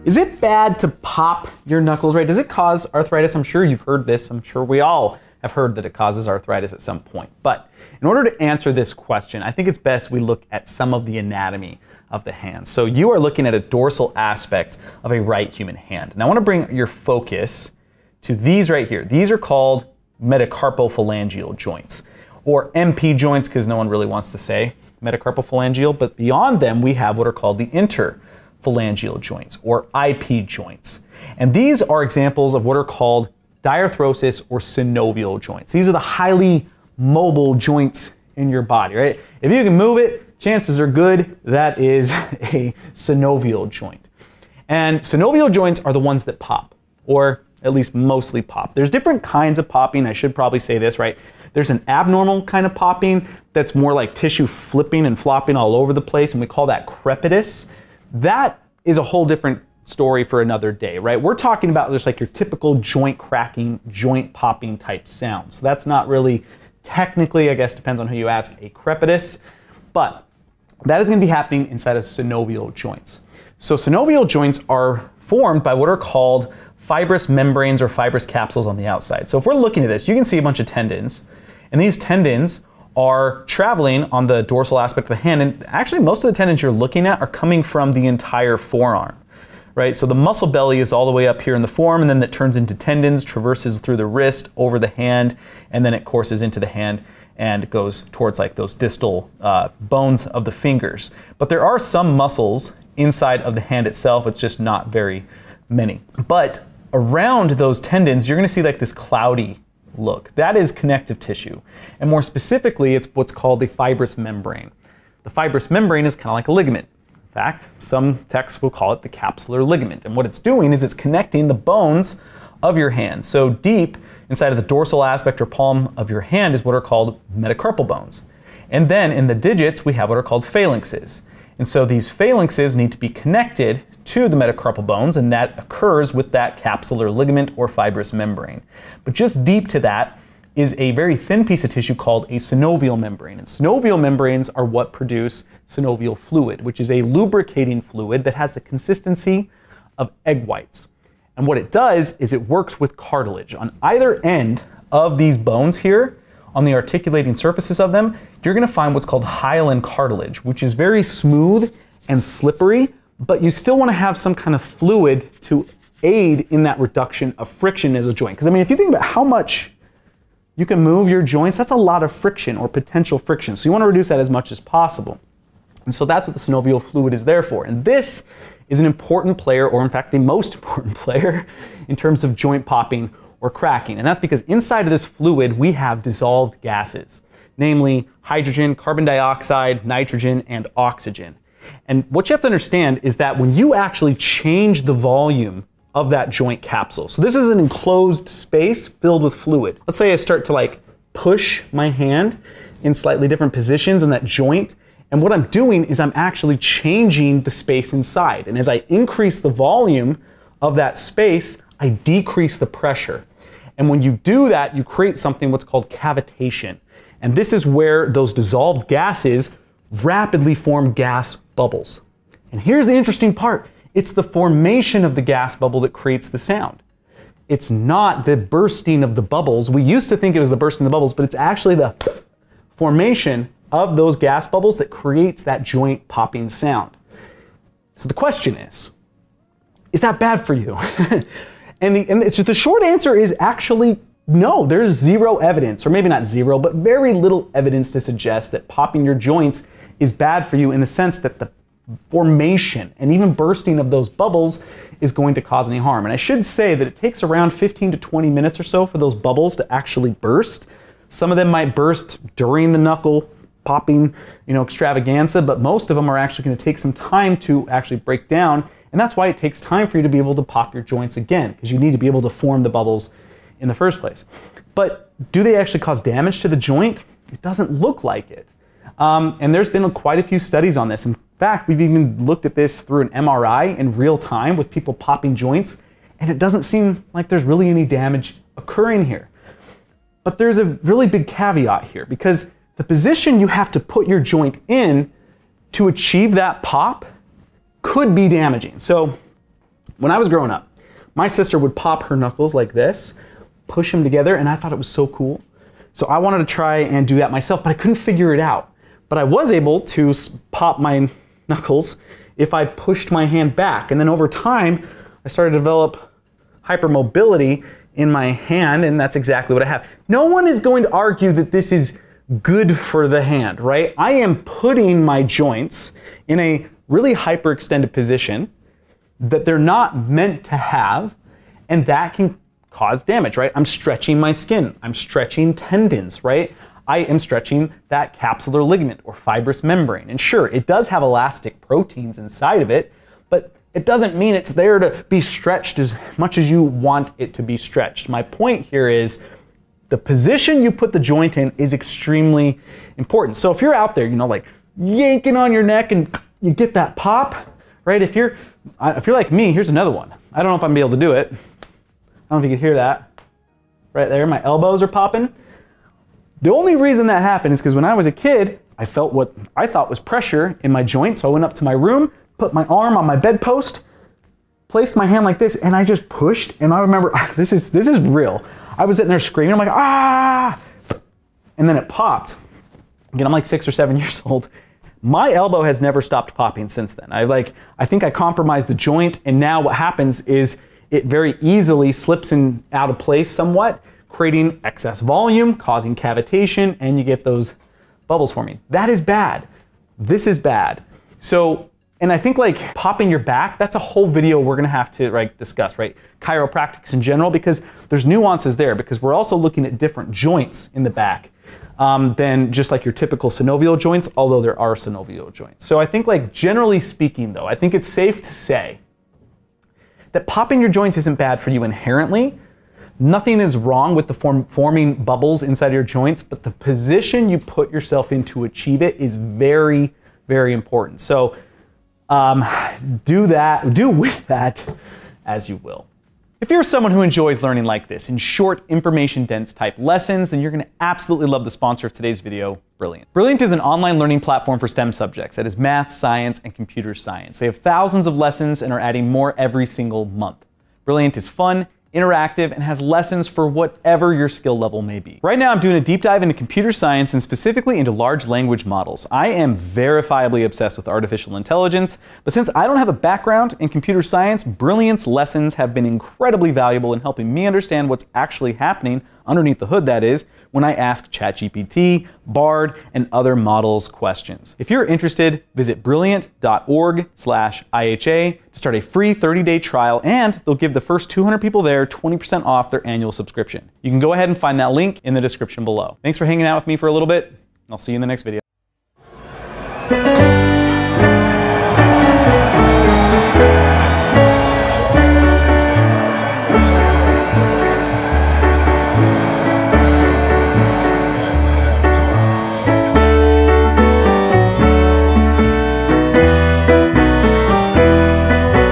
Is it bad to pop your knuckles, right? Does it cause arthritis? I'm sure you've heard this. I'm sure we all have heard that it causes arthritis at some point. But in order to answer this question, I think it's best we look at some of the anatomy of the hand. So you are looking at a dorsal aspect of a right human hand. And I want to bring your focus to these right here. These are called metacarpophalangeal joints, or MP joints, because no one really wants to say metacarpophalangeal, but beyond them we have what are called the interphalangeal joints, or IP joints. And these are examples of what are called diarthrosis or synovial joints. These are the highly mobile joints in your body, right? If you can move it, chances are good that is a synovial joint. And synovial joints are the ones that pop, or at least mostly pop. There's different kinds of popping. I should probably say this, right? There's an abnormal kind of popping that's more like tissue flipping and flopping all over the place, and we call that crepitus. That is a whole different story for another day, right? We're talking about just like your typical joint cracking, joint popping type sound. So that's not really technically, I guess depends on who you ask, a crepitus, but that is going to be happening inside of synovial joints. So synovial joints are formed by what are called fibrous membranes or fibrous capsules on the outside. So if we're looking at this, you can see a bunch of tendons, and these tendons are traveling on the dorsal aspect of the hand, and actually most of the tendons you're looking at are coming from the entire forearm, right? So the muscle belly is all the way up here in the forearm, and then that turns into tendons, traverses through the wrist, over the hand, and then it courses into the hand and goes towards like those distal bones of the fingers. But there are some muscles inside of the hand itself, it's just not very many. But around those tendons, you're going to see like this cloudy look. That is connective tissue. And more specifically, it's what's called the fibrous membrane. The fibrous membrane is kind of like a ligament. In fact, some texts will call it the capsular ligament. And what it's doing is it's connecting the bones of your hand. So deep inside of the dorsal aspect or palm of your hand is what are called metacarpal bones. And then in the digits, we have what are called phalanxes. And so these phalanxes need to be connected to the metacarpal bones, and that occurs with that capsular ligament or fibrous membrane. But just deep to that is a very thin piece of tissue called a synovial membrane. And synovial membranes are what produce synovial fluid, which is a lubricating fluid that has the consistency of egg whites. And what it does is it works with cartilage. On either end of these bones here, on the articulating surfaces of them, you're going to find what's called hyaline cartilage, which is very smooth and slippery, but you still want to have some kind of fluid to aid in that reduction of friction as a joint. Because I mean, if you think about how much you can move your joints, that's a lot of friction or potential friction. So you want to reduce that as much as possible. And so that's what the synovial fluid is there for. And this is an important player, or in fact the most important player, in terms of joint popping or cracking. And that's because inside of this fluid we have dissolved gases, namely hydrogen, carbon dioxide, nitrogen, and oxygen. And what you have to understand is that when you actually change the volume of that joint capsule, so this is an enclosed space filled with fluid. Let's say I start to like push my hand in slightly different positions in that joint, and what I'm doing is I'm actually changing the space inside. And as I increase the volume of that space, I decrease the pressure. And when you do that, you create something what's called cavitation. And this is where those dissolved gases rapidly form gas bubbles. And here's the interesting part. It's the formation of the gas bubble that creates the sound. It's not the bursting of the bubbles. We used to think it was the bursting of the bubbles, but it's actually the formation of those gas bubbles that creates that joint popping sound. So the question is that bad for you? and the short answer is actually no. There's zero evidence, or maybe not zero, but very little evidence to suggest that popping your joints is bad for you, in the sense that the formation and even bursting of those bubbles is going to cause any harm. And I should say that it takes around 15 to 20 minutes or so for those bubbles to actually burst. Some of them might burst during the knuckle popping, extravaganza, but most of them are actually going to take some time to actually break down. And that's why it takes time for you to be able to pop your joints again, because you need to be able to form the bubbles in the first place. But do they actually cause damage to the joint? It doesn't look like it. And there's been quite a few studies on this. In fact, we've even looked at this through an MRI in real time with people popping joints, and it doesn't seem like there's really any damage occurring here. But there's a really big caveat here, because the position you have to put your joint in to achieve that pop could be damaging. So When I was growing up, my sister would pop her knuckles like this, push them together, and I thought it was so cool. So I wanted to try and do that myself, but I couldn't figure it out. But I was able to pop my knuckles if I pushed my hand back. And then over time, I started to develop hypermobility in my hand, and that's exactly what I have. No one is going to argue that this is good for the hand, right? I am putting my joints in a really hyperextended position that they're not meant to have, and that can cause damage, right? I'm stretching my skin, I'm stretching tendons, right? I am stretching that capsular ligament or fibrous membrane. And sure, it does have elastic proteins inside of it, but it doesn't mean it's there to be stretched as much as you want it to be stretched. My point here is the position you put the joint in is extremely important. So if you're out there, you know, like yanking on your neck and you get that pop, right? If you're like me, here's another one. I don't know if I'm gonna be able to do it. I don't know if you can hear that. Right there, my elbows are popping. The only reason that happened is because when I was a kid, I felt what I thought was pressure in my joint. So I went up to my room, put my arm on my bedpost, placed my hand like this, and I just pushed. And I remember, this is real. I was sitting there screaming, I'm like, ah! And then it popped. Again, I'm like 6 or 7 years old. My elbow has never stopped popping since then. I think I compromised the joint, and now what happens is it very easily slips in out of place somewhat, creating excess volume, causing cavitation, and you get those bubbles forming. That is bad. This is bad. So, and I think like popping your back, that's a whole video we're gonna have to discuss, right? Chiropractics in general, because there's nuances there, because we're also looking at different joints in the back than just like your typical synovial joints, although there are synovial joints. So I think like generally speaking though, I think it's safe to say that popping your joints isn't bad for you inherently. Nothing is wrong with the forming bubbles inside of your joints, but the position you put yourself in to achieve it is very, very important. So do with that as you will. If you're someone who enjoys learning like this in short, information-dense type lessons, then you're going to absolutely love the sponsor of today's video, Brilliant. Brilliant is an online learning platform for STEM subjects. That is math, science, and computer science. They have thousands of lessons and are adding more every single month. Brilliant is fun, interactive, and has lessons for whatever your skill level may be. Right now I'm doing a deep dive into computer science and specifically into large language models. I am verifiably obsessed with artificial intelligence, but since I don't have a background in computer science, Brilliant's lessons have been incredibly valuable in helping me understand what's actually happening underneath the hood, that is, when I ask ChatGPT, Bard, and other models questions. If you're interested, visit brilliant.org/IHA to start a free 30-day trial, and they'll give the first 200 people there 20% off their annual subscription. You can go ahead and find that link in the description below. Thanks for hanging out with me for a little bit. I'll see you in the next video.